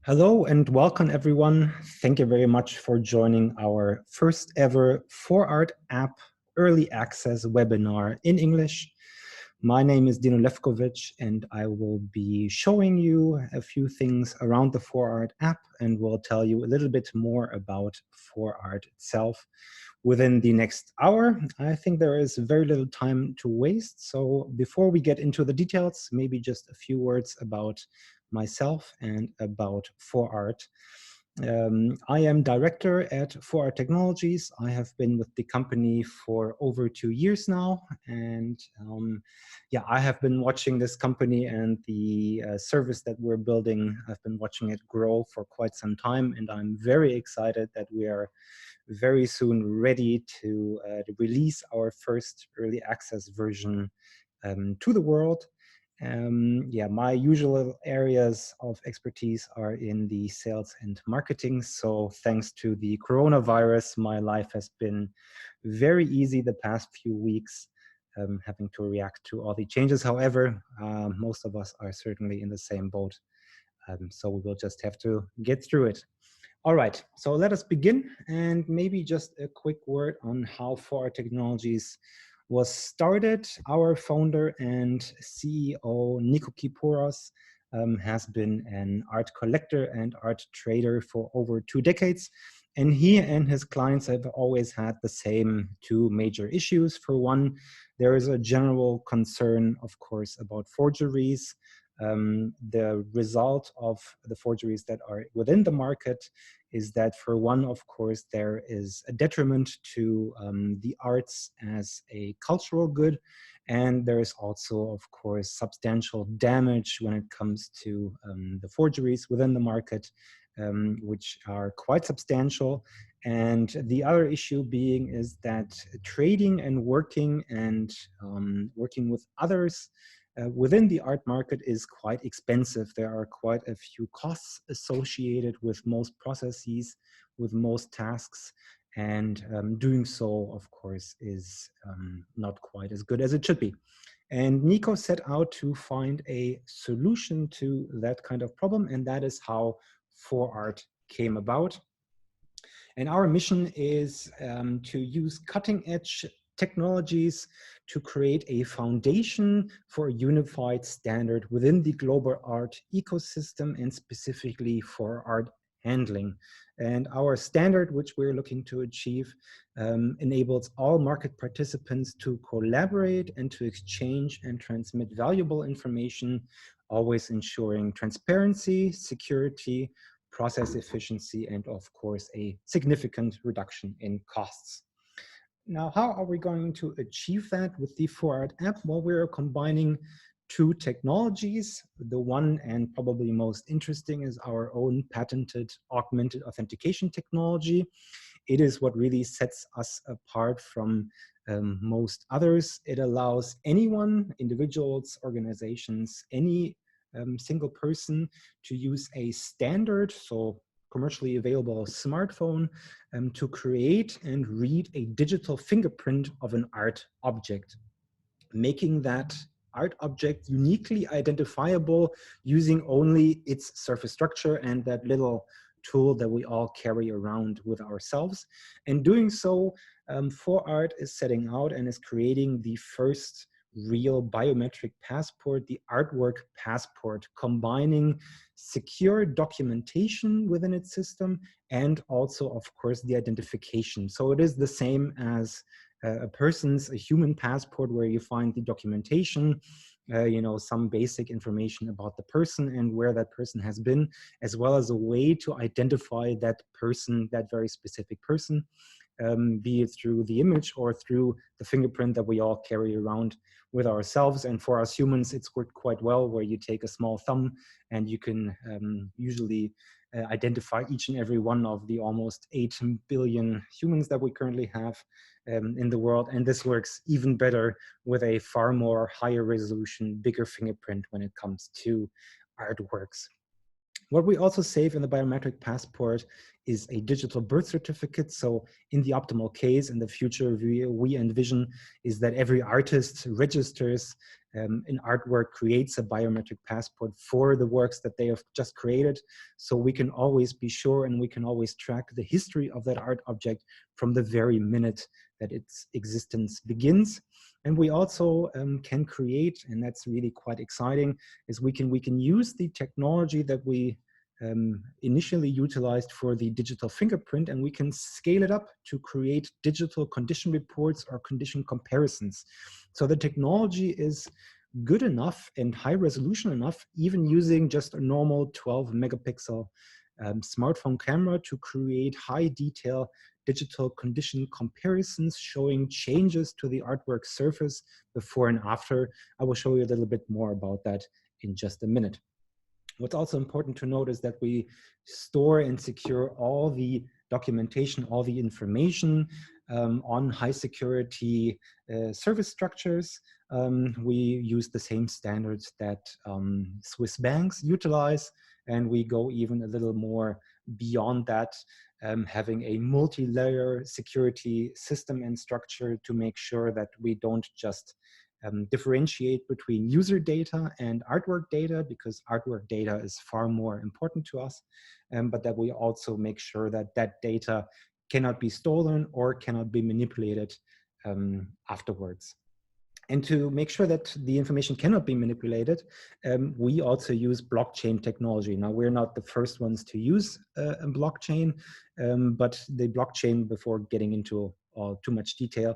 Hello and welcome everyone. Thank you very much for joining our first ever 4ARTapp early access webinar in English. My name is Dino Lefkovic and I will be showing you a few things around the 4ARTapp and will tell you a little bit more about 4ART itself within the next hour. I think there is very little time to waste. So before we get into the details, maybe just a few words about myself and about 4ART. I am director at 4ART Technologies. I have been with the company for over 2 years now. And yeah, I have been watching this company and the service that we're building. I've been watching it grow for quite some time. And I'm very excited that we are very soon ready to release our first early access version to the world. Yeah, my usual areas of expertise are in the sales and marketing. So thanks to the coronavirus, my life has been very easy the past few weeks, having to react to all the changes. However, most of us are certainly in the same boat. So we will just have to get through it. All right, so let us begin, and maybe just a quick word on how 4ART Technologies was started. Our founder and CEO, Nico Kipouros, has been an art collector and art trader for over 2 decades. And he and his clients have always had the same 2 major issues. For one, there is a general concern, of course, about forgeries. The result of the forgeries that are within the market is that, for one, of course, there is a detriment to the arts as a cultural good. And there is also, of course, substantial damage when it comes to the forgeries within the market, which are quite substantial. And the other issue being is that trading and working working with others within the art market is quite expensive. There are quite a few costs associated with most processes, with most tasks, and doing so, of course, is not quite as good as it should be. And Nico set out to find a solution to that kind of problem, and that is how 4ART came about. And our mission is to use cutting-edge technologies to create a foundation for a unified standard within the global art ecosystem, and specifically for art handling. And our standard, which we're looking to achieve, enables all market participants to collaborate and to exchange and transmit valuable information, always ensuring transparency, security, process efficiency, and of course, a significant reduction in costs. Now, how are we going to achieve that with the 4ARTapp? Well, we're combining 2 technologies. The one, and probably most interesting, is our own patented augmented authentication technology. It is what really sets us apart from most others. It allows anyone, individuals, organizations, any single person to use a standard, so commercially available smartphone, to create and read a digital fingerprint of an art object, making that art object uniquely identifiable using only its surface structure and that little tool that we all carry around with ourselves. And doing so, 4ART is setting out and is creating the first real biometric passport, the artwork passport, combining secure documentation within its system and also, of course, the identification. So it is the same as a human passport, where you find the documentation, some basic information about the person and where that person has been, as well as a way to identify that person, that very specific person, be it through the image or through the fingerprint that we all carry around with ourselves. And for us humans, it's worked quite well, where you take a small thumb and you can usually identify each and every one of the almost 8 billion humans that we currently have in the world. And this works even better with a far more higher resolution, bigger fingerprint when it comes to artworks. What we also save in the biometric passport is a digital birth certificate. So in the optimal case, in the future, we envision is that every artist registers an artwork, creates a biometric passport for the works that they have just created. So we can always be sure and we can always track the history of that art object from the very minute that its existence begins. And we also can create, and that's really quite exciting, is we can use the technology that we initially utilized for the digital fingerprint, and we can scale it up to create digital condition reports or condition comparisons. So the technology is good enough and high resolution enough, even using just a normal 12 megapixel smartphone camera, to create high detail digital condition comparisons showing changes to the artwork surface before and after. I will show you a little bit more about that in just a minute. What's also important to note is that we store and secure all the documentation, all the information on high security service structures. We use the same standards that Swiss banks utilize, and we go even a little more beyond that, having a multi-layer security system and structure to make sure that we don't just differentiate between user data and artwork data, because artwork data is far more important to us, but that we also make sure that that data cannot be stolen or cannot be manipulated afterwards. And to make sure that the information cannot be manipulated, we also use blockchain technology. Now, we're not the first ones to use a blockchain, but the blockchain, before getting into too much detail,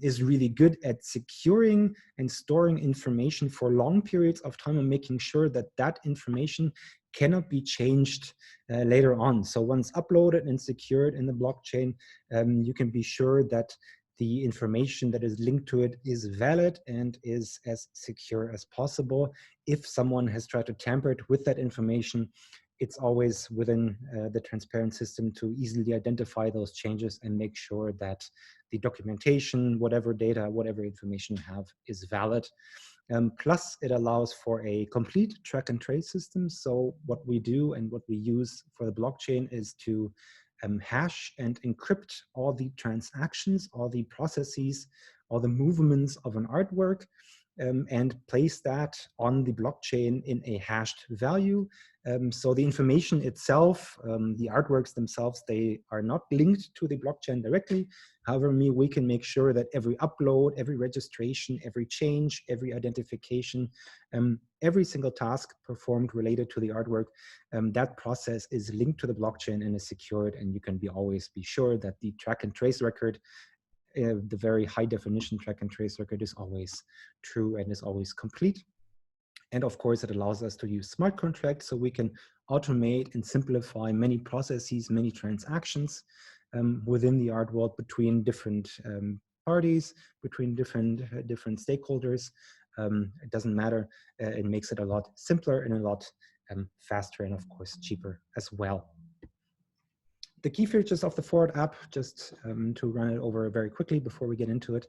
is really good at securing and storing information for long periods of time and making sure that that information cannot be changed later on. So once uploaded and secured in the blockchain, you can be sure that the information that is linked to it is valid and is as secure as possible. If someone has tried to tamper it with that information, it's always within the transparent system to easily identify those changes and make sure that the documentation, whatever data, whatever information you have, is valid. Plus, it allows for a complete track and trace system. So what we do and what we use for the blockchain is to hash and encrypt all the transactions, all the processes, all the movements of an artwork, and place that on the blockchain in a hashed value. So the information itself, the artworks themselves, they are not linked to the blockchain directly. However, we can make sure that every upload, every registration, every change, every identification, every single task performed related to the artwork, that process is linked to the blockchain and is secured, and you can always be sure that the track and trace record, the very high definition track and trace record, is always true and is always complete. And of course, it allows us to use smart contracts, so we can automate and simplify many processes, many transactions within the art world between different parties, between different stakeholders. It doesn't matter. It makes it a lot simpler and a lot faster, and of course cheaper as well. The key features of the 4ARTapp, just to run it over very quickly before we get into it.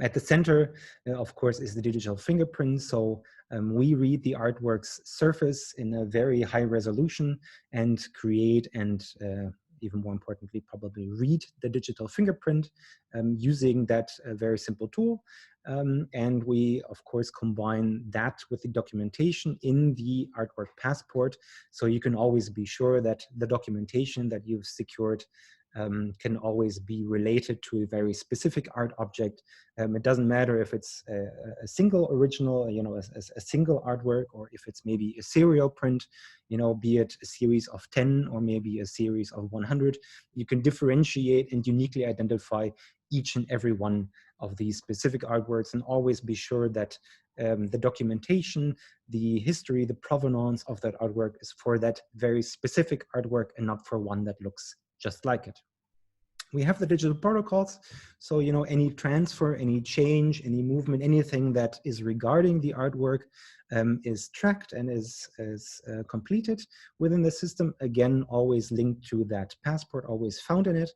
At the center, of course, is the digital fingerprint. So we read the artwork's surface in a very high resolution and create and even more importantly, probably read the digital fingerprint using that very simple tool. And we, of course, combine that with the documentation in the artwork passport. So you can always be sure that the documentation that you've secured can always be related to a very specific art object. It doesn't matter if it's a single original, a single artwork, or if it's maybe a serial print, be it a series of 10 or maybe a series of 100. You can differentiate and uniquely identify each and every one of these specific artworks, and always be sure that the documentation, the history, the provenance of that artwork is for that very specific artwork and not for one that looks just like it. We have the digital protocols. So, any transfer, any change, any movement, anything that is regarding the artwork is tracked and is completed within the system. Again, always linked to that passport, always found in it.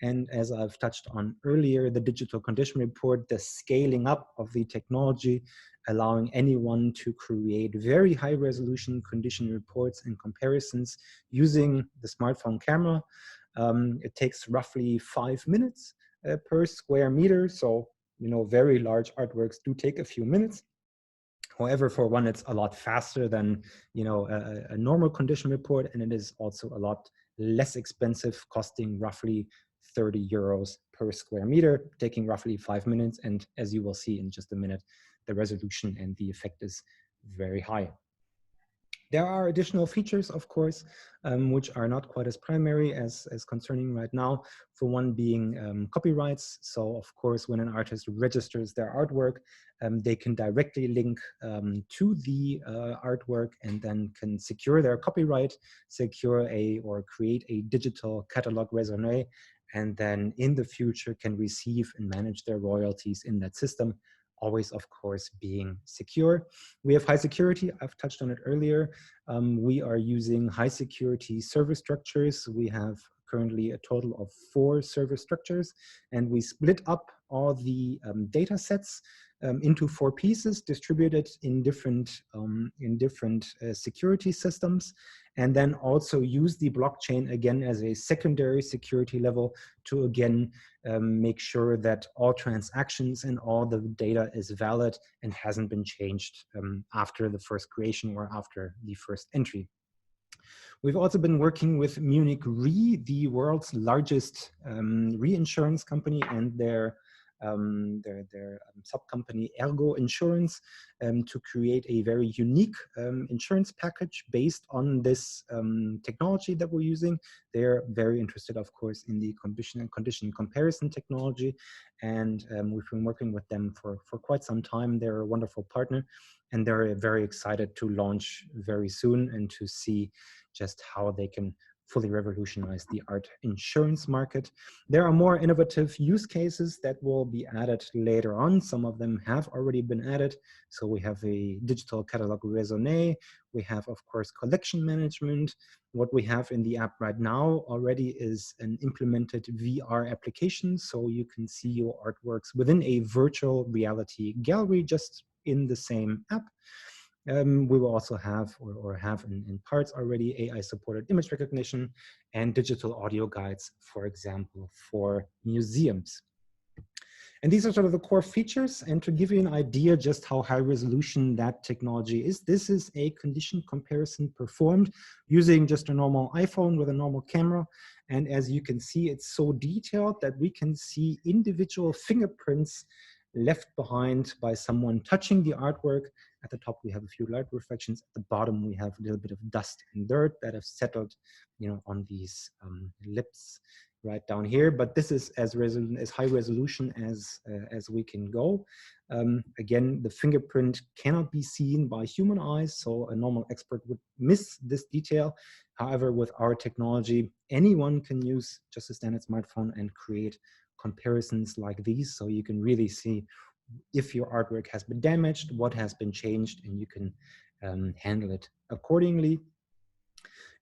And as I've touched on earlier, the digital condition report, the scaling up of the technology allowing anyone to create very high resolution condition reports and comparisons using the smartphone camera. It takes roughly 5 minutes per square meter. So, very large artworks do take a few minutes. However, for one, it's a lot faster than a normal condition report, and it is also a lot less expensive, costing roughly 30 euros per square meter, taking roughly 5 minutes. And as you will see in just a minute, the resolution and the effect is very high. There are additional features, of course, which are not quite as primary as concerning right now. For one being copyrights. So, of course, when an artist registers their artwork, they can directly link to the artwork and then can secure their copyright, or create a digital catalog raisonné, and then in the future can receive and manage their royalties in that system, always, of course, being secure. We have high security. I've touched on it earlier. We are using high security server structures. We have currently a total of 4 server structures, and we split up all the data sets into 4 pieces, distributed in different security systems, and then also use the blockchain again as a secondary security level to again make sure that all transactions and all the data is valid and hasn't been changed after the first creation or after the first entry. We've also been working with Munich Re, the world's largest reinsurance company, and their sub-company Ergo Insurance, to create a very unique insurance package based on this technology that we're using. They're very interested, of course, in the condition comparison technology, and we've been working with them for quite some time. They're a wonderful partner, and they're very excited to launch very soon and to see just how they can fully revolutionize the art insurance market. There are more innovative use cases that will be added later on. Some of them have already been added. So we have a digital catalog raisonné. We have, of course, collection management. What we have in the app right now already is an implemented VR application. So you can see your artworks within a virtual reality gallery just in the same app. We will also have, or have in parts already, AI-supported image recognition and digital audio guides, for example, for museums. And these are sort of the core features. And to give you an idea just how high resolution that technology is, this is a condition comparison performed using just a normal iPhone with a normal camera. And as you can see, it's so detailed that we can see individual fingerprints left behind by someone touching the artwork. At the top, we have a few light reflections. At the bottom, we have a little bit of dust and dirt that have settled, on these lips right down here. But this is as high resolution as we can go. Again, the fingerprint cannot be seen by human eyes, so a normal expert would miss this detail. However, with our technology, anyone can use just a standard smartphone and create comparisons like these, so you can really see if your artwork has been damaged, what has been changed, and you can handle it accordingly.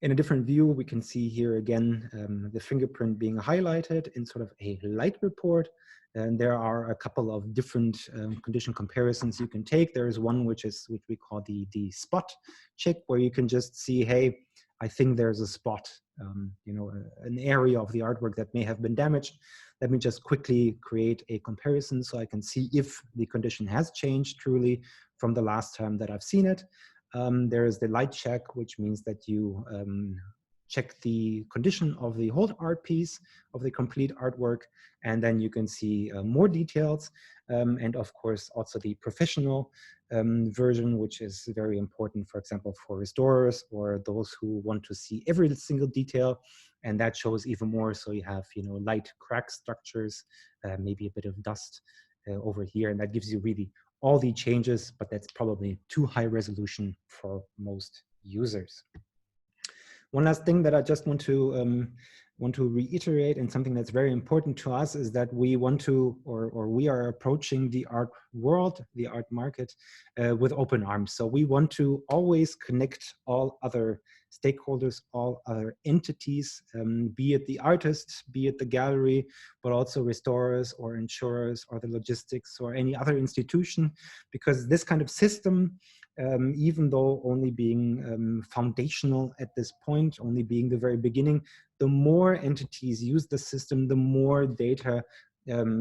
In a different view, we can see here again the fingerprint being highlighted in sort of a light report. And there are a couple of different condition comparisons you can take. There is one which we call the spot check, where you can just see, hey, I think there's a spot, an area of the artwork that may have been damaged. Let me just quickly create a comparison so I can see if the condition has changed truly from the last time that I've seen it. There is the light check, which means that you check the condition of the whole art piece, of the complete artwork, and then you can see more details. And of course, also the professional version, which is very important, for example, for restorers or those who want to see every single detail. And that shows even more. So you have, light crack structures, maybe a bit of dust over here, and that gives you really all the changes, but that's probably too high resolution for most users. One last thing that I just want to want to reiterate, and something that's very important to us is that we want to, or we are approaching the art world, the art market, with open arms. So we want to always connect all other stakeholders, all other entities, be it the artists, be it the gallery, but also restorers or insurers or the logistics or any other institution, because this kind of system, even though only being foundational at this point, only being the very beginning, the more entities use the system, the more data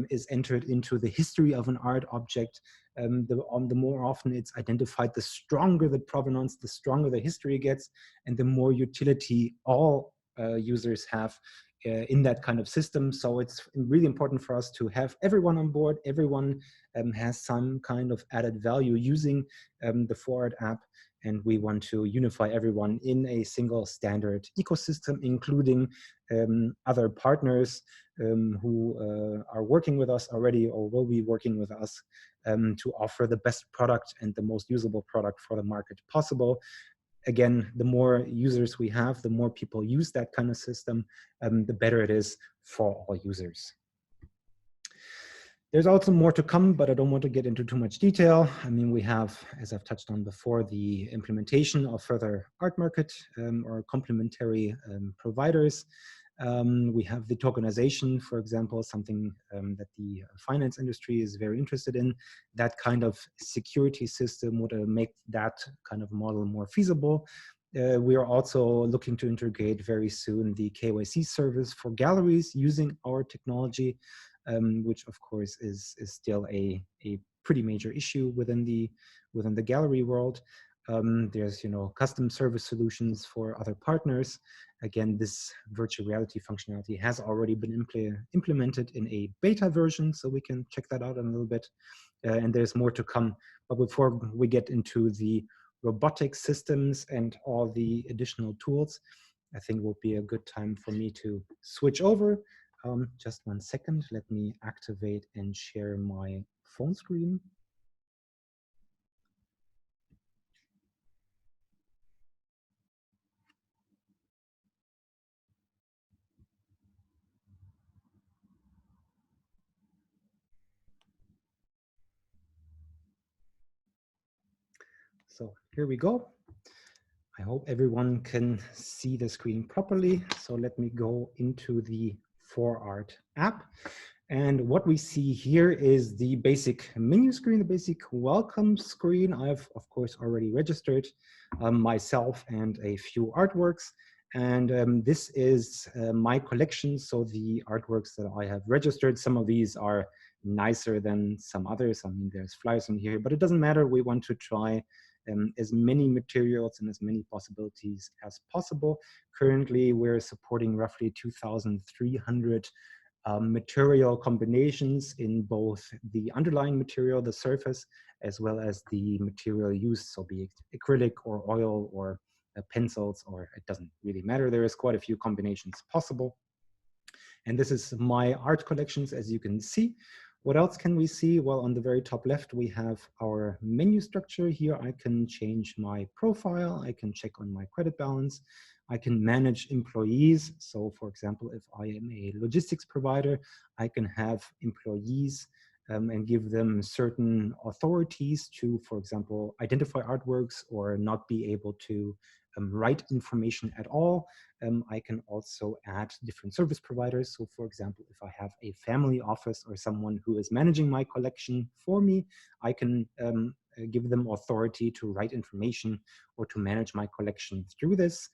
is entered into the history of an art object. The more often it's identified, the stronger the provenance, the stronger the history gets, and the more utility all users have in that kind of system. So it's really important for us to have everyone on board. Everyone has some kind of added value using the 4ART app, and we want to unify everyone in a single standard ecosystem, including other partners who are working with us already or will be working with us to offer the best product and the most usable product for the market possible. Again, the more users we have, the more people use that kind of system, the better it is for all users. There's also more to come, but I don't want to get into too much detail. I mean, we have, as I've touched on before, the implementation of further art market or complementary providers. We have the tokenization, for example, something that the finance industry is very interested in. That kind of security system would make that kind of model more feasible. We are also looking to integrate very soon the KYC service for galleries using our technology, which of course is still a pretty major issue within the gallery world. There's custom service solutions for other partners. Again, this virtual reality functionality has already been implemented in a beta version, so we can check that out in a little bit. And there's more to come. But before we get into the robotic systems and all the additional tools, I think it will be a good time for me to switch over. Just 1 second, let me activate and share my phone screen. So here we go. I hope everyone can see the screen properly. So let me go into the 4ART app. And what we see here is the basic menu screen, the basic welcome screen. I've, of course, already registered myself and a few artworks. And this is my collection. So the artworks that I have registered, some of these are nicer than some others. I mean, there's flyers in here, but it doesn't matter. We want to try as many materials and as many possibilities as possible. Currently, we're supporting roughly 2,300 material combinations in both the underlying material, the surface, as well as the material used, so be it acrylic or oil or pencils, or it doesn't really matter. There is quite a few combinations possible. And this is my art collections, as you can see. What else can we see? Well, on the very top left, we have our menu structure. Here I can change my profile. I can check on my credit balance. I can manage employees. So for example, if I am a logistics provider, I can have employees and give them certain authorities to, for example, identify artworks or not be able to write information at all. I can also add different service providers. So for example, if I have a family office or someone who is managing my collection for me, I can give them authority to write information or to manage my collection through this.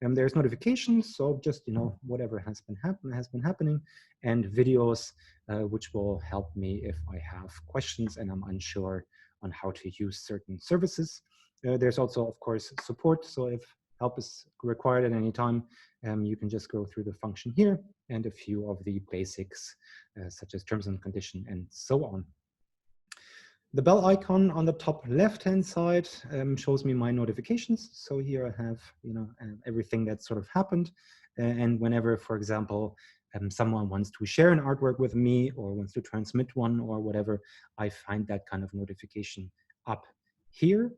There's notifications, so just whatever has been happening, and videos, which will help me if I have questions and I'm unsure on how to use certain services. There's also, of course, support. So if help is required at any time, you can just go through the function here and a few of the basics, such as terms and condition and so on. The bell icon on the top left-hand side shows me my notifications. So here I have, everything that sort of happened. And whenever, for example, someone wants to share an artwork with me or wants to transmit one or whatever, I find that kind of notification up here.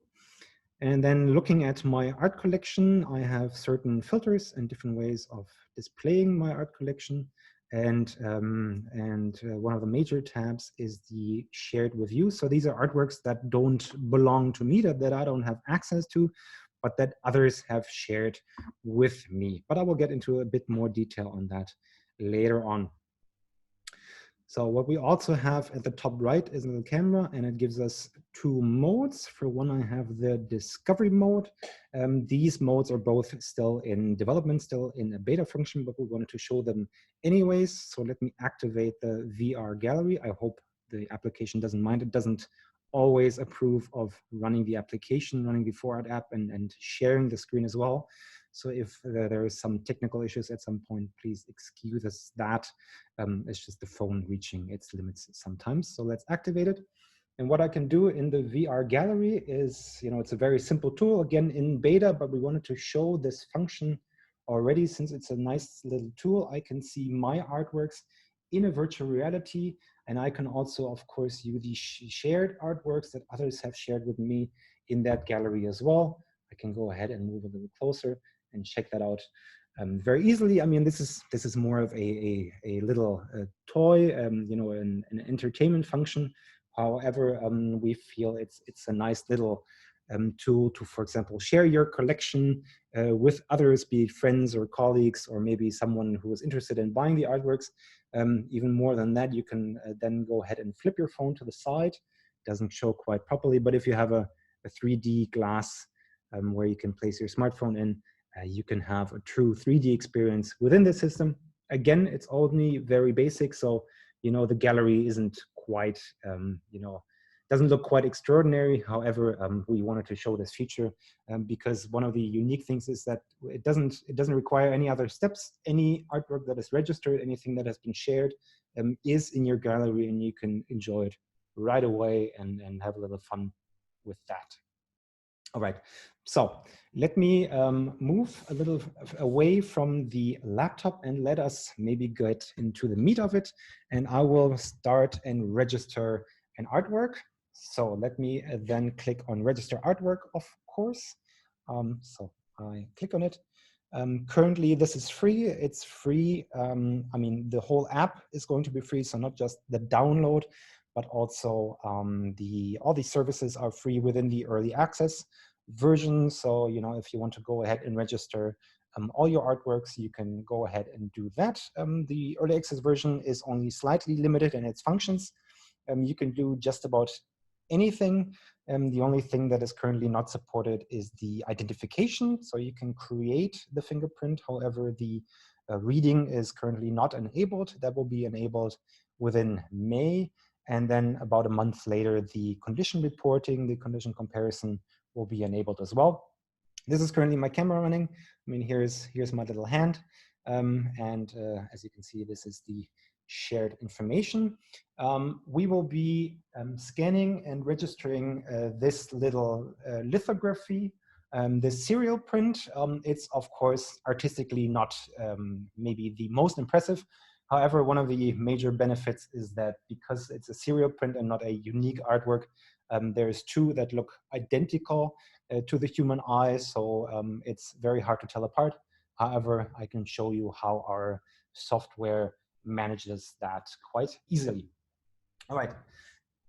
And then looking at my art collection, I have certain filters and different ways of displaying my art collection. And one of the major tabs is the shared with you. So these are artworks that don't belong to me, that I don't have access to, but that others have shared with me. But I will get into a bit more detail on that later on. So what we also have at the top right is the camera, and it gives us two modes. For one, I have the discovery mode. These modes are both still in development, still in a beta function, but we wanted to show them anyways. So let me activate the VR gallery. I hope the application doesn't mind. It doesn't always approve of running the application, running the 4ARTapp and sharing the screen as well. So if there is some technical issues at some point, please excuse us that. It's just the phone reaching its limits sometimes. So let's activate it. And what I can do in the VR gallery is, it's a very simple tool, again, in beta, but we wanted to show this function already. Since it's a nice little tool, I can see my artworks in a virtual reality. And I can also, of course, use the shared artworks that others have shared with me in that gallery as well. I can go ahead and move a little closer and check that out very easily. I mean, this is more of a little toy, an entertainment function. However, we feel it's a nice little tool to, for example, share your collection with others, be it friends or colleagues, or maybe someone who is interested in buying the artworks. Even more than that, you can then go ahead and flip your phone to the side. It doesn't show quite properly, but if you have a 3D glass where you can place your smartphone in, you can have a true 3D experience within the system. Again, it's only very basic, so the gallery isn't quite, doesn't look quite extraordinary. However, we wanted to show this feature because one of the unique things is that it doesn't require any other steps. Any artwork that is registered, anything that has been shared, is in your gallery, and you can enjoy it right away and have a little fun with that. All right, so let me move a little away from the laptop and let us maybe get into the meat of it. And I will start and register an artwork. So let me then click on register artwork, of course. So I click on it. Currently, this is free. It's free. I mean, the whole app is going to be free, so not just the download, but also all these services are free within the early access version. So, if you want to go ahead and register all your artworks, you can go ahead and do that. The early access version is only slightly limited in its functions. You can do just about anything. The only thing that is currently not supported is the identification. So you can create the fingerprint. However, the reading is currently not enabled. That will be enabled within May. And then about a month later, the condition reporting, the condition comparison will be enabled as well. This is currently my camera running. I mean, here's my little hand. As you can see, this is the shared information. We will be scanning and registering this little lithography, this serial print. It's, of course, artistically not maybe the most impressive. However, one of the major benefits is that because it's a serial print and not a unique artwork, there's two that look identical to the human eye, so it's very hard to tell apart. However, I can show you how our software manages that quite easily. All right,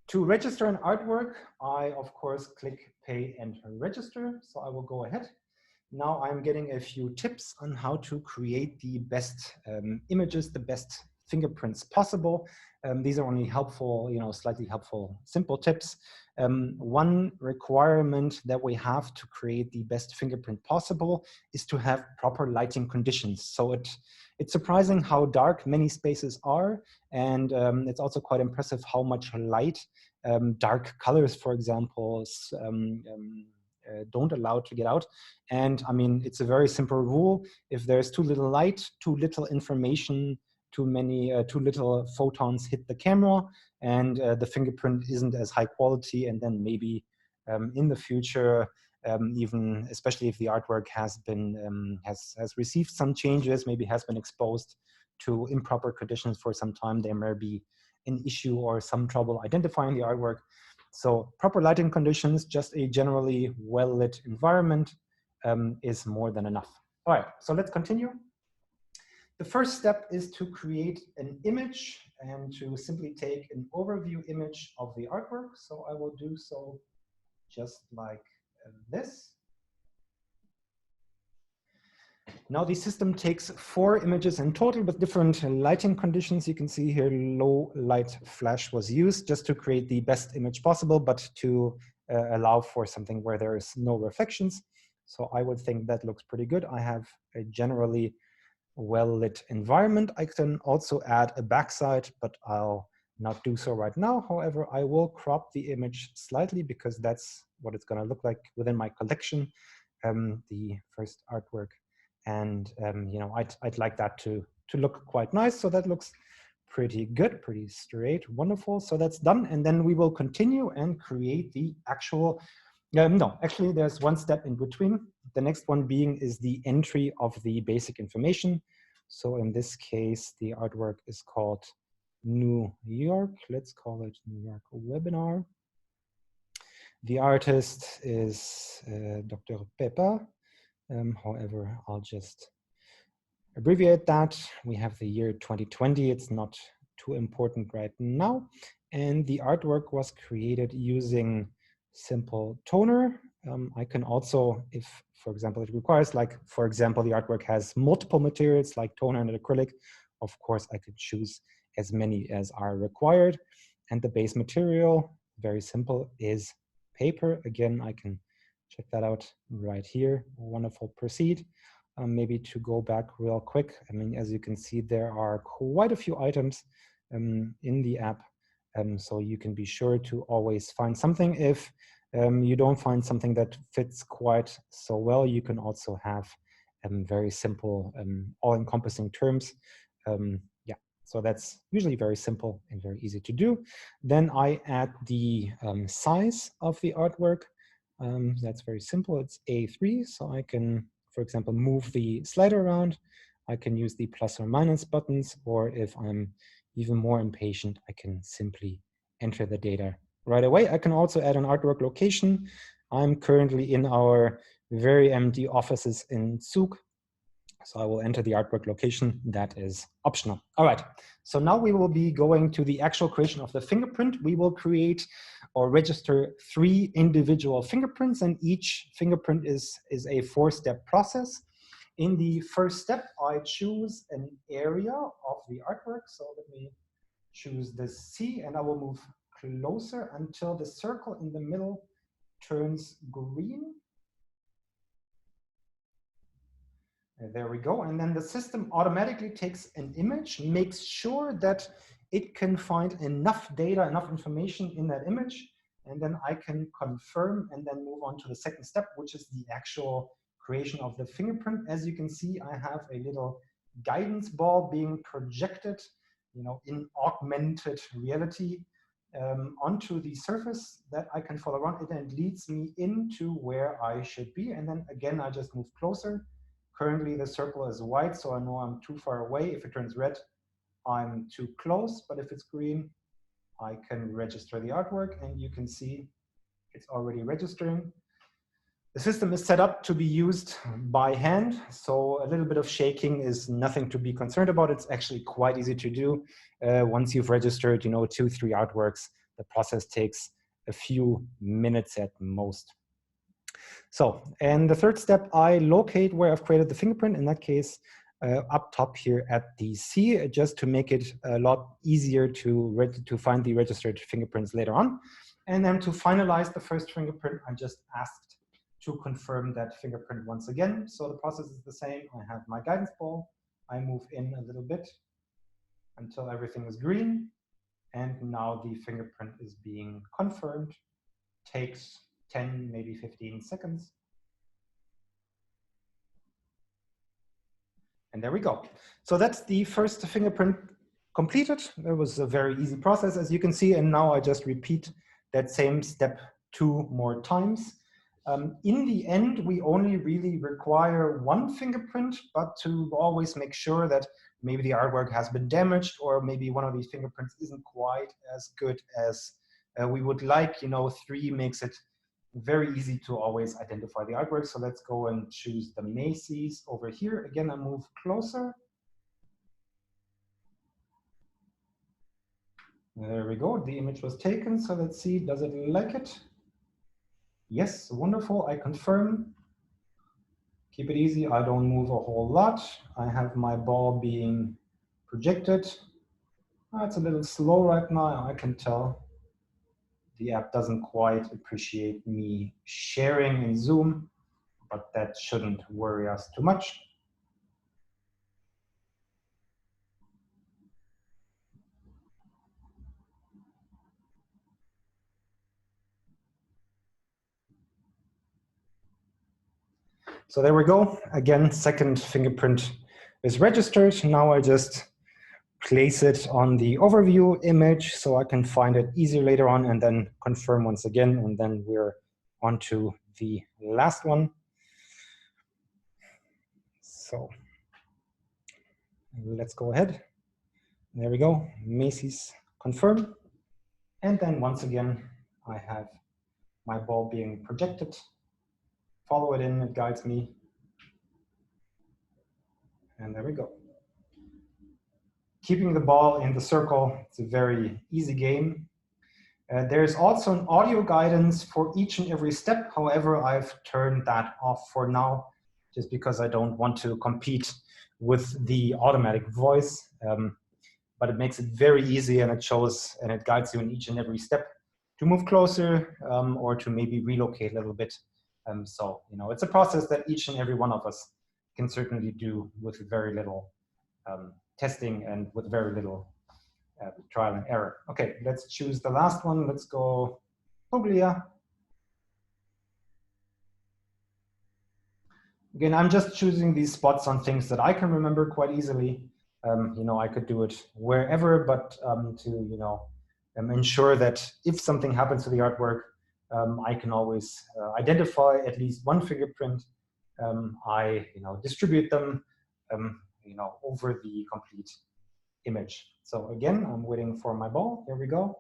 to register an artwork, I, of course, click Pay and Register, so I will go ahead. Now I'm getting a few tips on how to create the best images, the best fingerprints possible. These are only helpful, slightly helpful, simple tips. One requirement that we have to create the best fingerprint possible is to have proper lighting conditions. So it's surprising how dark many spaces are, and it's also quite impressive how much light dark colors, for example, don't allow to get out. And I mean, it's a very simple rule. If there's too little light, too little information, too little photons hit the camera, and the fingerprint isn't as high quality, and then maybe in the future, even especially if the artwork has been has received some changes, maybe has been exposed to improper conditions for some time, there may be an issue or some trouble identifying the artwork. So proper lighting conditions, just a generally well-lit environment is more than enough. All right, so let's continue. The first step is to create an image and to simply take an overview image of the artwork. So I will do so just like this. Now the system takes 4 images in total with different lighting conditions. You can see here low light flash was used just to create the best image possible, but to allow for something where there is no reflections. So I would think that looks pretty good. I have a generally well-lit environment. I can also add a backside, but I'll not do so right now. However, I will crop the image slightly because that's what it's going to look like within my collection, the first artwork. And you know, I'd like that to look quite nice. So that looks pretty good, pretty straight, wonderful. So that's done. And then we will continue and create the actual, no, actually there's one step in between. The next one being is the entry of the basic information. So in this case, the artwork is called New York. Let's call it New York webinar. The artist is Dr. Pepper. However, I'll just abbreviate that. We have the year 2020. It's not too important right now. And the artwork was created using simple toner. I can also, if, for example, it requires, like, for example, the artwork has multiple materials like toner and acrylic, of course, I could choose as many as are required. And the base material, very simple, is paper. Again, I can check that out right here. Wonderful. Proceed. Maybe to go back real quick. I mean, as you can see, there are quite a few items in the app. So you can be sure to always find something. If you don't find something that fits quite so well, you can also have very simple, all-encompassing terms. Yeah, so that's usually very simple and very easy to do. Then I add the size of the artwork. That's very simple. It's A3, so I can, for example, move the slider around. I can use the plus or minus buttons, or if I'm even more impatient, I can simply enter the data right away. I can also add an artwork location. I'm currently in our very empty offices in Zug, so I will enter the artwork location. That is optional. All right, so now we will be going to the actual creation of the fingerprint. We will create or register 3 individual fingerprints, and each fingerprint is a 4-step process. In the first step, I choose an area of the artwork. So let me choose this C, and I will move closer until the circle in the middle turns green. There we go. And then the system automatically takes an image, makes sure that it can find enough data, enough information in that image. And then I can confirm and then move on to the second step, which is the actual creation of the fingerprint. As you can see, I have a little guidance ball being projected, you know, in augmented reality onto the surface that I can follow around. It then leads me into where I should be. And then again, I just move closer. Currently, the circle is white, so I know I'm too far away. If it turns red, I'm too close. But if it's green, I can register the artwork, and you can see it's already registering. The system is set up to be used by hand, so a little bit of shaking is nothing to be concerned about. It's actually quite easy to do. Once you've registered, you know, 2-3 artworks, the process takes a few minutes at most. So, and the third step, I locate where I've created the fingerprint, in that case, up top here at the C, just to make it a lot easier to find the registered fingerprints later on. And then to finalize the first fingerprint, I'm just asked to confirm that fingerprint once again. So the process is the same. I have my guidance ball. I move in a little bit until everything is green. And now the fingerprint is being confirmed. Takes 10, maybe 15 seconds. And there we go. So that's the first fingerprint completed. It was a very easy process, as you can see. And now I just repeat that same step 2 more times. In the end, we only really require 1 fingerprint, but to always make sure that maybe the artwork has been damaged, or maybe one of these fingerprints isn't quite as good as We would like, 3 makes it very easy to always identify the artwork. So let's go and choose the Macy's over here. Again, I move closer. There we go. The image was taken. So let's see, does it like it? Yes, wonderful. I confirm. Keep it easy. I don't move a whole lot. I have my ball being projected. It's a little slow right now. I can tell the app doesn't quite appreciate me sharing in Zoom, but that shouldn't worry us too much. So there we go. Again, second fingerprint is registered. Now I just place it on the overview image so I can find it easier later on and then confirm once again. And then we're on to the last one. So let's go ahead. There we go. Macy's confirm. And then once again, I have my ball being projected. Follow it in, it guides me. And there we go. Keeping the ball in the circle, it's a very easy game. There's also an audio guidance for each and every step. However, I've turned that off for now, just because I don't want to compete with the automatic voice. But it makes it very easy, and it shows and it guides you in each and every step to move closer or to maybe relocate a little bit. So, it's a process that each and every one of us can certainly do with very little testing and with very little trial and error. Okay, let's choose the last one. Let's go Puglia. Again, I'm just choosing these spots on things that I can remember quite easily. I could do it wherever, but to ensure that if something happens to the artwork, I can always identify at least one fingerprint. I distribute them over the complete image. So again, I'm waiting for my ball. Here we go.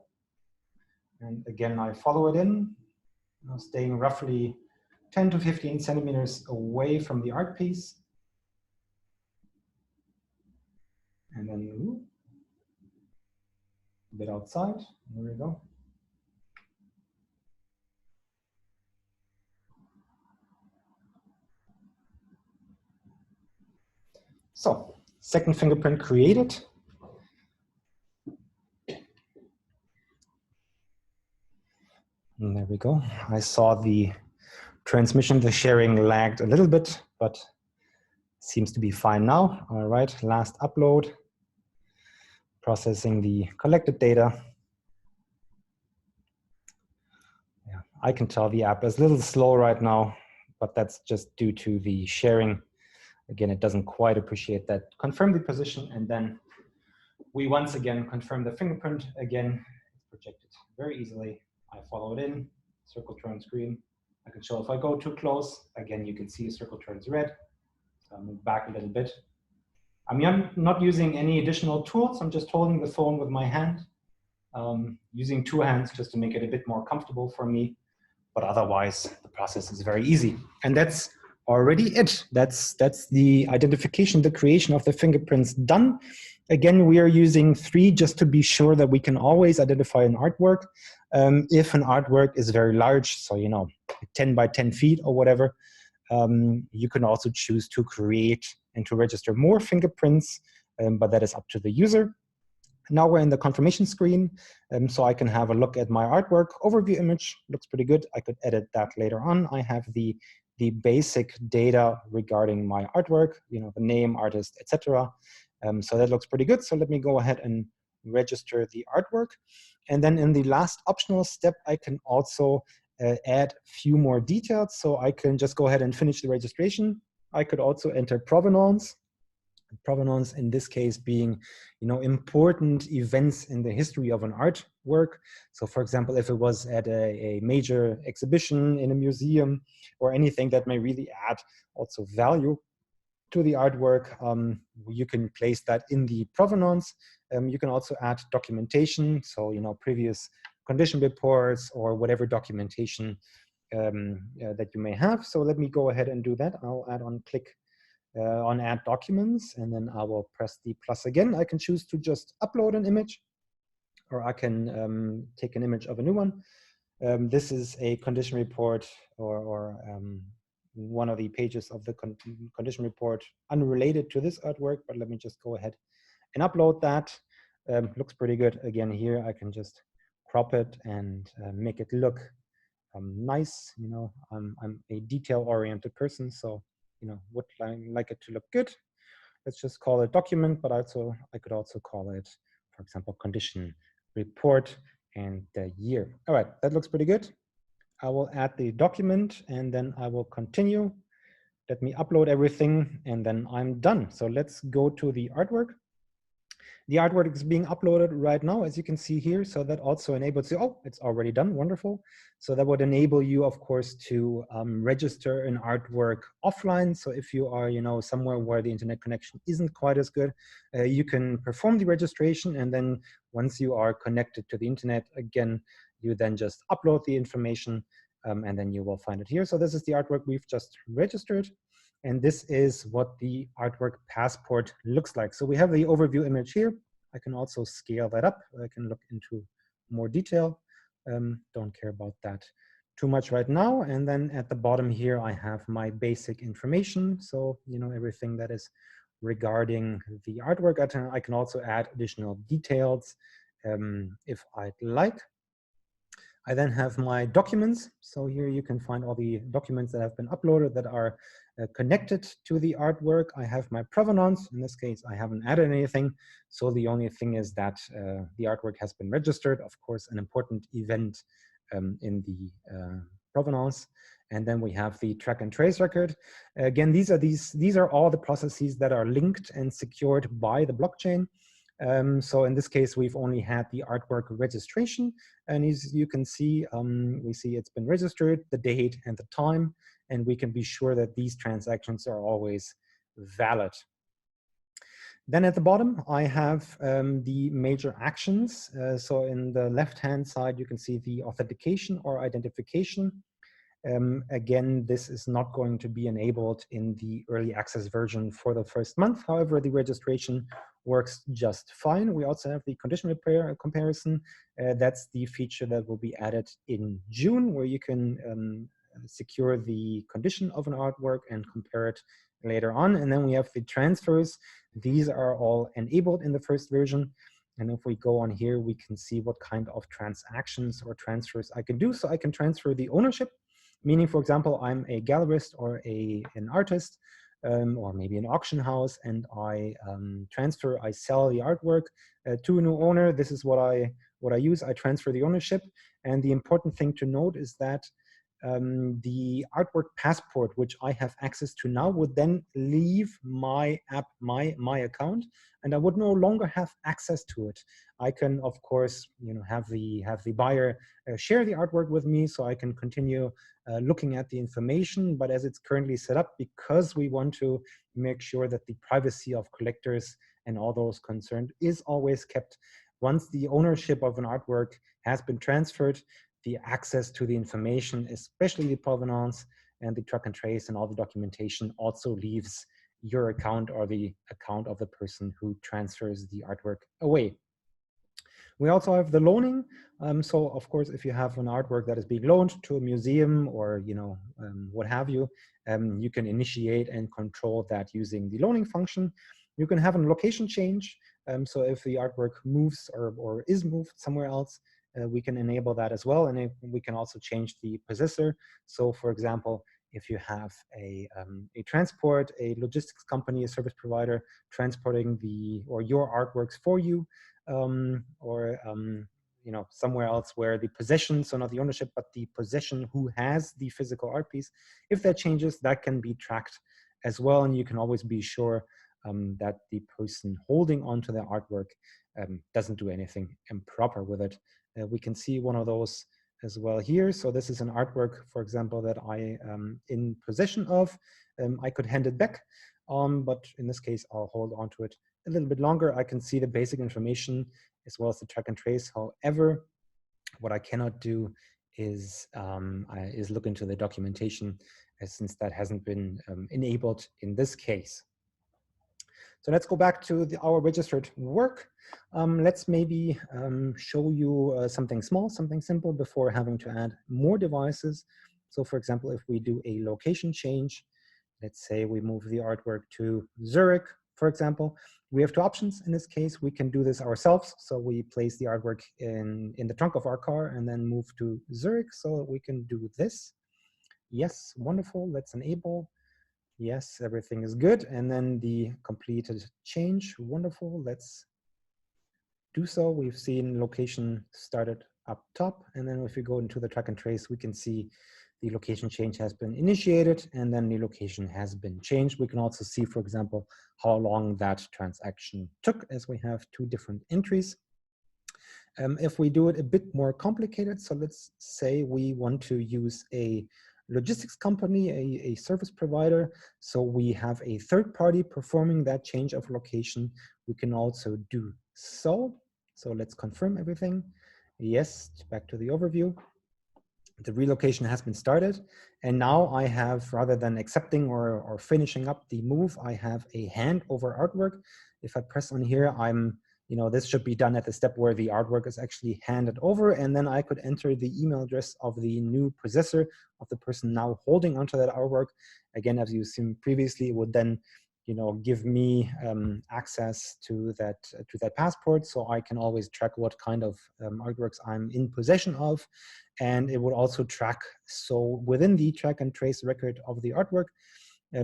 And again, I follow it in, staying roughly 10 to 15 centimeters away from the art piece. And then a bit outside. There we go. So, second fingerprint created. And there we go. I saw the transmission, the sharing lagged a little bit, but seems to be fine now. All right, last upload. Processing the collected data. Yeah, I can tell the app is a little slow right now, but that's just due to the sharing. Again, it doesn't quite appreciate that. Confirm the position, and then we once again confirm the fingerprint. Again, it's projected very easily. I follow it in, circle turns green. I can show if I go too close, again, you can see a circle turns red. So I'll move back a little bit. I'm not using any additional tools. I'm just holding the phone with my hand, using 2 hands just to make it a bit more comfortable for me. But otherwise, the process is very easy. And that's already it. That's the identification, the creation of the fingerprints done. Again, we are using 3 just to be sure that we can always identify an artwork. If an artwork is very large, so 10 by 10 feet or whatever, you can also choose to create and to register more fingerprints, but that is up to the user. Now we're in the confirmation screen, so I can have a look at my artwork. Overview image looks pretty good. I could edit that later on. I have the basic data regarding my artwork, the name, artist, etc. So that looks pretty good. So let me go ahead and register the artwork. And then in the last optional step, I can also add a few more details. So I can just go ahead and finish the registration. I could also enter provenance. Provenance in this case being, important events in the history of an artwork. So for example, if it was at a major exhibition in a museum or anything that may really add also value to the artwork, you can place that in the provenance. You can also add documentation. So, previous condition reports or whatever documentation that you may have. So let me go ahead and do that. I'll click on add documents, and then I will press the plus again. I can choose to just upload an image, or I can take an image of a new one. This is a condition report or one of the pages of the condition report unrelated to this artwork, but let me just go ahead and upload that. Looks pretty good. Again, here I can just crop it and make it look nice. You know, I'm a detail-oriented person, so you know, would like it to look good. Let's just call it document, but also I could also call it, for example, condition report and the year. All right, that looks pretty good. I will add the document and then I will continue. Let me upload everything and then I'm done. So let's go to the artwork. The artwork is being uploaded right now, as you can see here. So that also enables you, oh, it's already done, wonderful. So that would enable you, of course, to register an artwork offline. So if you are, you know, somewhere where the internet connection isn't quite as good, you can perform the registration. And then once you are connected to the internet, again, you then just upload the information and then you will find it here. So this is the artwork we've just registered. And this is what the artwork passport looks like. So we have the overview image here. I can also scale that up. I can look into more detail. Don't care about that too much right now. And then at the bottom here, I have my basic information. So, you know, everything that is regarding the artwork. I can also add additional details if I'd like. I then have my documents. So here you can find all the documents that have been uploaded that are connected to the artwork. I have my provenance. In this case, I haven't added anything. So the only thing is that the artwork has been registered. Of course, an important event in the provenance. And then we have the track and trace record. Again, these are all the processes that are linked and secured by the blockchain. So in this case, we've only had the artwork registration, and as you can see, we see it's been registered, the date and the time, and we can be sure that these transactions are always valid. Then at the bottom, I have the major actions. So in the left-hand side, you can see the authentication or identification. Again, this is not going to be enabled in the early access version for the first month. However, the registration works just fine. We also have the condition comparison. That's the feature that will be added in June, where you can secure the condition of an artwork and compare it later on. And then we have the transfers. These are all enabled in the first version. And if we go on here, we can see what kind of transactions or transfers I can do. So I can transfer the ownership, meaning, for example, I'm a gallerist or an artist, or maybe an auction house, and I sell the artwork to a new owner. This is what I use. I transfer the ownership. And the important thing to note is that the artwork passport, which I have access to now, would then leave my app, my account, and I would no longer have access to it. I can, of course, you know, have the buyer share the artwork with me, so I can continue looking at the information. But as it's currently set up, because we want to make sure that the privacy of collectors and all those concerned is always kept, once the ownership of an artwork has been transferred, the access to the information, especially the provenance and the track and trace and all the documentation, also leaves your account or the account of the person who transfers the artwork away. We also have the loaning. So of course, if you have an artwork that is being loaned to a museum or, you know, what have you, you can initiate and control that using the loaning function. You can have a location change. So if the artwork moves or is moved somewhere else, we can enable that as well. And we can also change the possessor. So for example, if you have a transport, a logistics company, a service provider transporting your artworks for you, you know, somewhere else where the possession, so not the ownership, but the possession who has the physical art piece, if that changes, that can be tracked as well. And you can always be sure that the person holding onto the artwork doesn't do anything improper with it. We can see one of those as well here. So this is an artwork, for example, that I am in possession of. I could hand it back, but in this case, I'll hold on to it a little bit longer. I can see the basic information as well as the track and trace. However, What I cannot do is look into the documentation, since that hasn't been enabled in this case. So let's go back to our registered work. Let's maybe show you something small, something simple before having to add more devices. So for example, if we do a location change, let's say we move the artwork to Zurich, for example, we have two options in this case. We can do this ourselves. So we place the artwork in the trunk of our car and then move to Zurich. So we can do this. Yes, wonderful. Let's enable. Yes, everything is good. And then the completed change, wonderful. Let's do so. We've seen location started up top. And then if we go into the track and trace, we can see the location change has been initiated and then the location has been changed. We can also see, for example, how long that transaction took, as we have two different entries. If we do it a bit more complicated, so let's say we want to use a logistics company, a service provider, so we have a third party performing that change of location, we can also do so. So let's confirm everything. Yes, back to the overview. The relocation has been started, and now I have, rather than accepting or finishing up the move, I have a hand over artwork. If I press on here, this should be done at the step where the artwork is actually handed over, and then I could enter the email address of the new possessor, of the person now holding onto that artwork. Again, as you've seen previously, it would then give me access to that passport, so I can always track what kind of artworks I'm in possession of. And it would also track, so within the track and trace record of the artwork,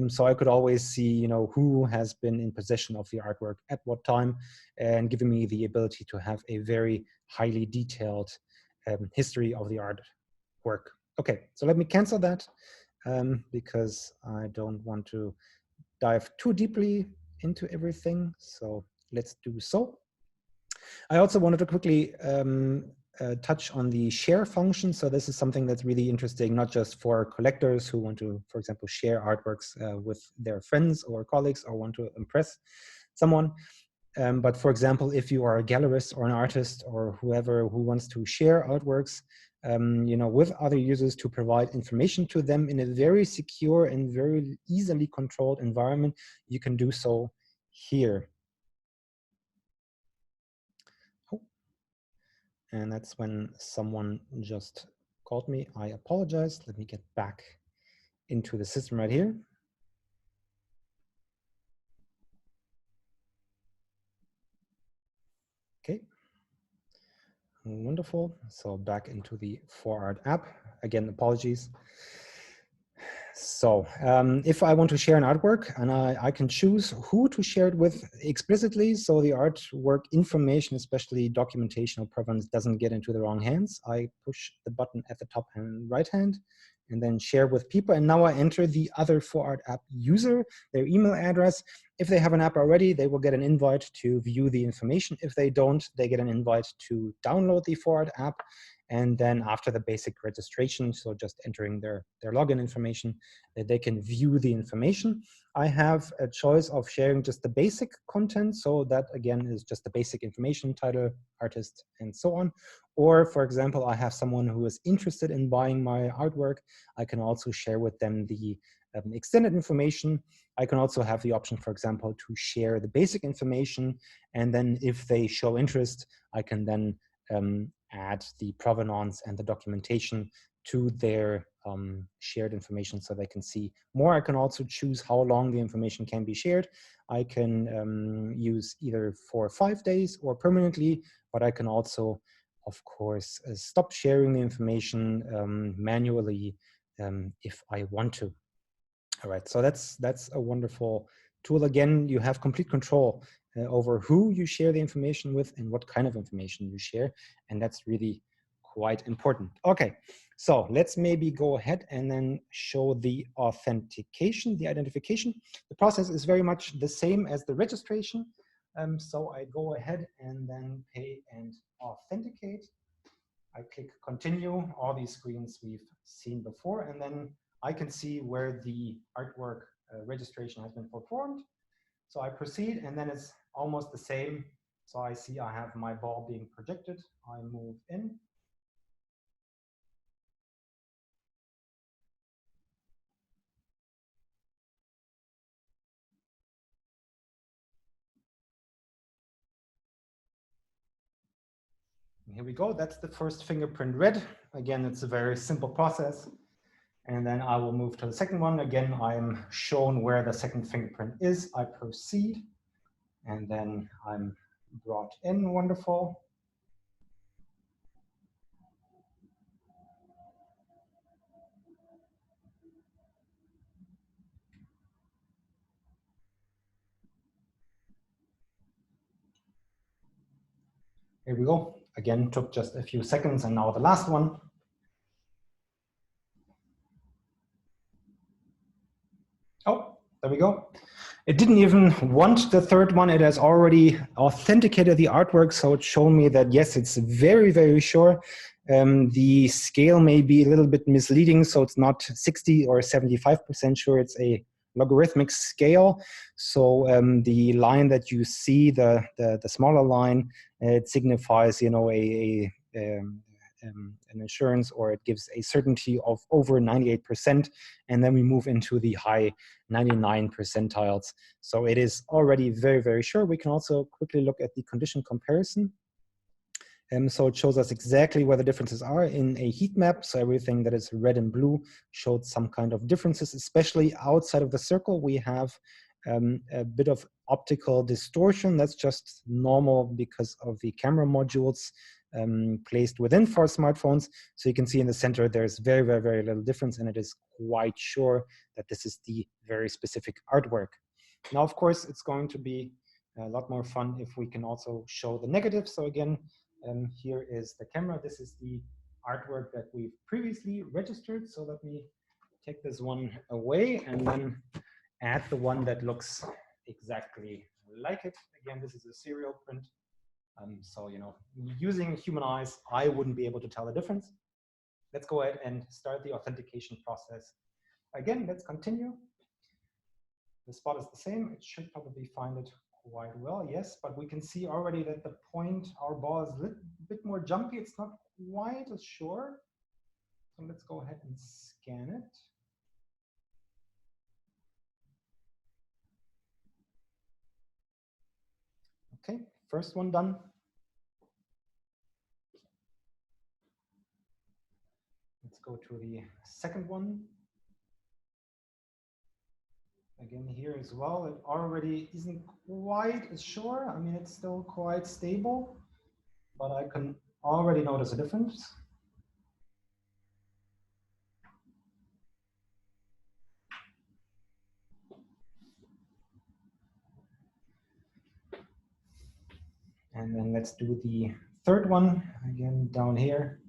so I could always see, who has been in possession of the artwork at what time, and giving me the ability to have a very highly detailed history of the artwork. Okay, so let me cancel that because I don't want to dive too deeply into everything. So let's do so. I also wanted to quickly touch on the share function. So this is something that's really interesting, not just for collectors who want to, for example, share artworks with their friends or colleagues or want to impress someone. But for example, if you are a gallerist or an artist or whoever who wants to share artworks, with other users to provide information to them in a very secure and very easily controlled environment, you can do so here. Oh. And that's when someone just called me. I apologize. Let me get back into the system right here. Okay. Wonderful. So back into the 4ARTapp. Again, apologies. So if I want to share an artwork, and I can choose who to share it with explicitly, so the artwork information, especially documentation or provenance, doesn't get into the wrong hands, I push the button at the top and right hand, and then share with people. And now I enter the other 4ARTapp user, their email address. If they have an app already, they will get an invite to view the information. If they don't, they get an invite to download the 4ARTapp. And then after the basic registration, so just entering their login information, they can view the information. I have a choice of sharing just the basic content. So that again is just the basic information, title, artist, and so on. Or for example, I have someone who is interested in buying my artwork. I can also share with them the extended information. I can also have the option, for example, to share the basic information. And then if they show interest, I can then add the provenance and the documentation to their shared information so they can see more. I can also choose how long the information can be shared. I can use either for 5 days or permanently, but I can also, of course, stop sharing the information manually if I want to. All right, so that's a wonderful tool. Again, you have complete control over who you share the information with and what kind of information you share, and that's really quite important. Okay, so let's maybe go ahead and then show the authentication, the identification. The process is very much the same as the registration. So I go ahead and then pay and authenticate. I click continue, all these screens we've seen before, and then I can see where the artwork registration has been performed. So I proceed, and then it's almost the same. So I see I have my ball being projected. I move in, Here we go. That's the first fingerprint read. Again, it's a very simple process. And then I will move to the second one. Again, I'm shown where the second fingerprint is. I proceed, and then I'm brought in. Wonderful. Here we go. Again, took just a few seconds, and now the last one. Oh, there we go. It didn't even want the third one. It has already authenticated the artwork, so it's shown me that, yes, it's very, very sure. The scale may be a little bit misleading, so it's not 60 or 75% sure. It's a logarithmic scale. So the line that you see, the smaller line, it signifies, you know, an assurance, or it gives a certainty of over 98%, and then we move into the high 99 percentiles. So it is already very, very sure. We can also quickly look at the condition comparison. So it shows us exactly where the differences are in a heat map. So everything that is red and blue showed some kind of differences, especially outside of the circle. We have a bit of optical distortion. That's just normal because of the camera modules placed within for smartphones. So you can see in the center, there's very, very, very little difference, and it is quite sure that this is the very specific artwork. Now, of course, it's going to be a lot more fun if we can also show the negatives. So again, here is the camera. This is the artwork that we've previously registered. So let me take this one away and then add the one that looks exactly like it. Again, this is a serial print. So, you know, using human eyes, I wouldn't be able to tell the difference. Let's go ahead and start the authentication process. Again, let's continue. The spot is the same. It should probably find it quite well, yes, but we can see already that the point, our ball is a little bit more jumpy. It's not quite as sure. So let's go ahead and scan it. Okay, first one done. Let's go to the second one. Again, here as well, it already isn't quite as sure. I mean, it's still quite stable, but I can already notice a difference. And then let's do the third one, again, down here.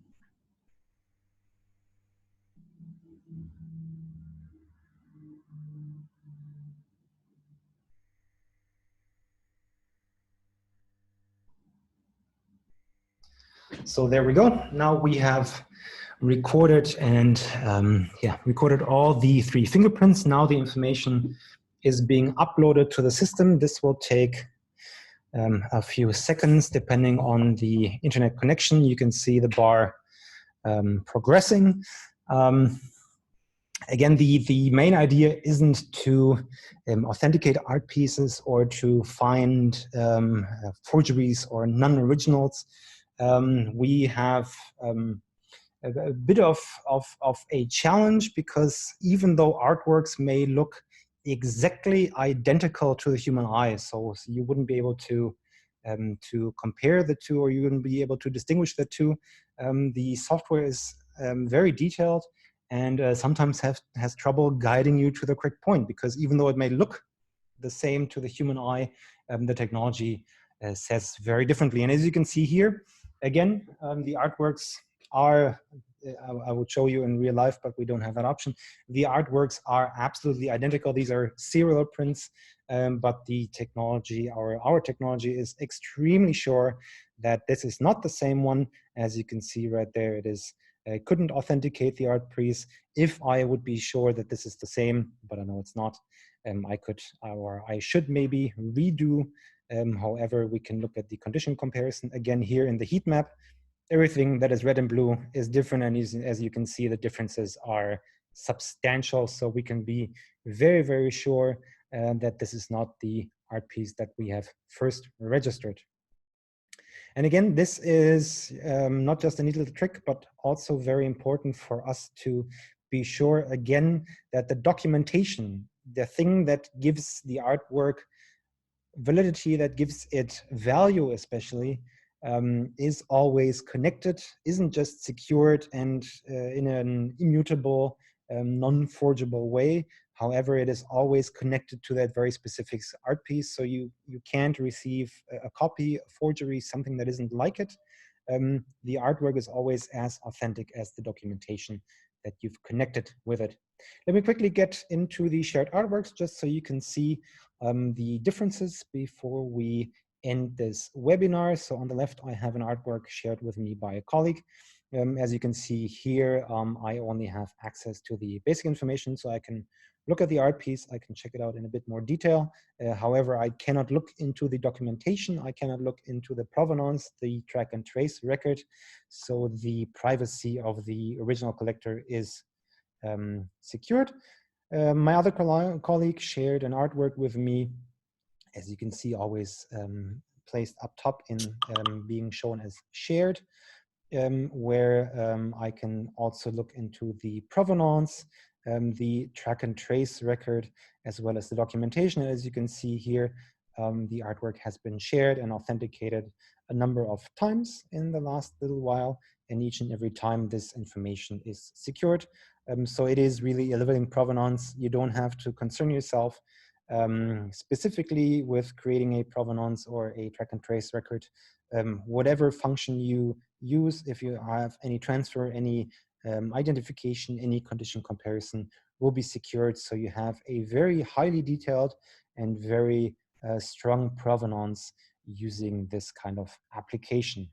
So there we go. Now we have recorded and recorded all the 3 fingerprints. Now the information is being uploaded to the system. This will take a few seconds depending on the internet connection. You can see the bar progressing. Again, the main idea isn't to authenticate art pieces or to find forgeries or non-originals. We have a bit of a challenge, because even though artworks may look exactly identical to the human eye, so you wouldn't be able to compare the two, or you wouldn't be able to distinguish the two, the software is very detailed, and sometimes has trouble guiding you to the correct point, because even though it may look the same to the human eye, the technology says very differently. And as you can see here, again, the artworks are, I would show you in real life, but we don't have that option. The artworks are absolutely identical. These are serial prints, but the technology, our technology, is extremely sure that this is not the same one. As you can see right there, it is. I couldn't authenticate the art piece. If I would be sure that this is the same, but I know it's not, I could, or I should maybe redo. However, we can look at the condition comparison again here in the heat map. Everything that is red and blue is different, and as you can see, the differences are substantial. So we can be very, very sure that this is not the art piece that we have first registered. And again, this is not just a neat little trick, but also very important for us to be sure, again, that the documentation, the thing that gives the artwork validity, that gives it value especially, is always connected, isn't just secured and in an immutable, non-forgeable way. However, it is always connected to that very specific art piece. So you can't receive a copy, a forgery, something that isn't like it. The artwork is always as authentic as the documentation that you've connected with it. Let me quickly get into the shared artworks just so you can see the differences before we end this webinar. So on the left, I have an artwork shared with me by a colleague. As you can see here, I only have access to the basic information, so I can look at the art piece, I can check it out in a bit more detail. However, I cannot look into the documentation, I cannot look into the provenance, the track and trace record, so the privacy of the original collector is secured. My other colleague shared an artwork with me, as you can see, always placed up top in being shown as shared, where I can also look into the provenance, the track and trace record, as well as the documentation. As you can see here, the artwork has been shared and authenticated a number of times in the last little while, and each and every time this information is secured. So it is really a living provenance. You don't have to concern yourself specifically with creating a provenance or a track and trace record. Whatever function you use, if you have any transfer, any identification, any condition comparison, will be secured. So you have a very highly detailed and very strong provenance using this kind of application.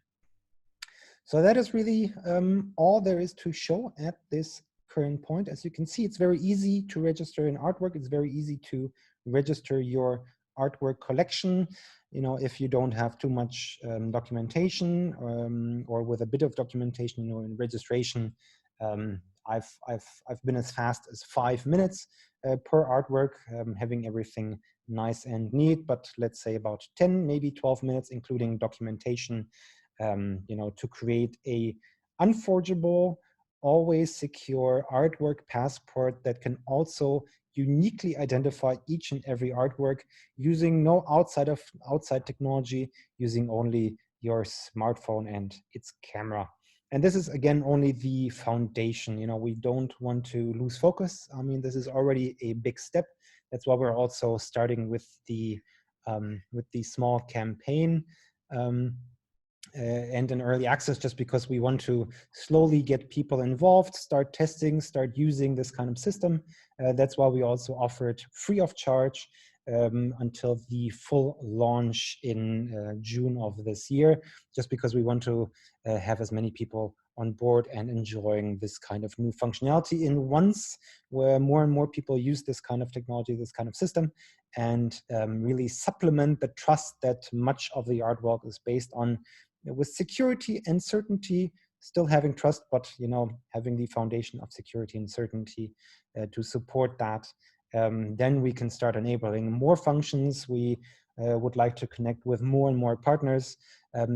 So that is really all there is to show at this current point. As you can see, it's very easy to register an artwork. It's very easy to register your artwork collection. You know, if you don't have too much documentation or with a bit of documentation, you know, in registration, I've been as fast as 5 minutes per artwork, having everything nice and neat, but let's say about 10, maybe 12 minutes, including documentation, you know, to create a unforgeable, always secure artwork passport that can also uniquely identify each and every artwork using no outside technology, using only your smartphone and its camera. And this is, again, only the foundation. You know, we don't want to lose focus. I mean, this is already a big step. That's why we're also starting with the small campaign and an early access, just because we want to slowly get people involved, start testing, start using this kind of system. That's why we also offer it free of charge until the full launch in June of this year, just because we want to have as many people on board and enjoying this kind of new functionality in once, where more and more people use this kind of technology, this kind of system, and really supplement the trust that much of the artwork is based on, with security and certainty, still having trust, but, you know, having the foundation of security and certainty to support that. Then we can start enabling more functions. We would like to connect with more and more partners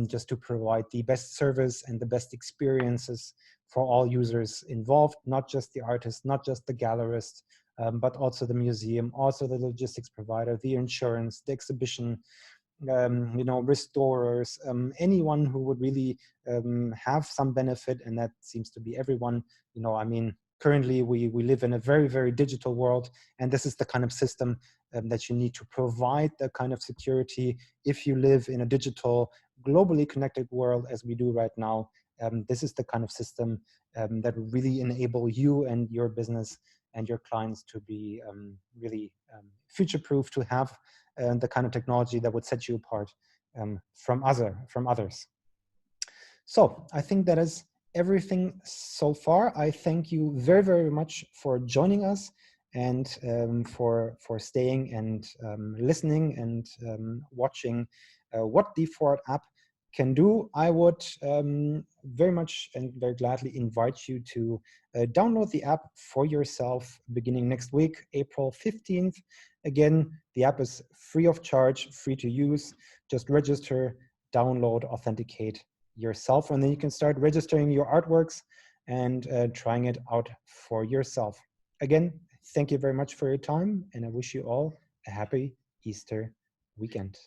just to provide the best service and the best experiences for all users involved, not just the artist, not just the gallerist, but also the museum, also the logistics provider, the insurance, the exhibition, you know, restorers, anyone who would really have some benefit, and that seems to be everyone. You know, I mean, currently we live in a very, very digital world, and this is the kind of system that you need to provide that kind of security if you live in a digital, globally connected world as we do right now. This is the kind of system that really enable you and your business and your clients to be really future-proof, to have the kind of technology that would set you apart from others. So I think that is everything so far. I thank you very, very much for joining us and for staying and listening and watching what the 4ARTapp can do. I would very much and very gladly invite you to download the app for yourself beginning next week, April 15th. Again, the app is free of charge, free to use. Just register, download, authenticate yourself, and then you can start registering your artworks and trying it out for yourself. Again, thank you very much for your time, and I wish you all a happy Easter weekend.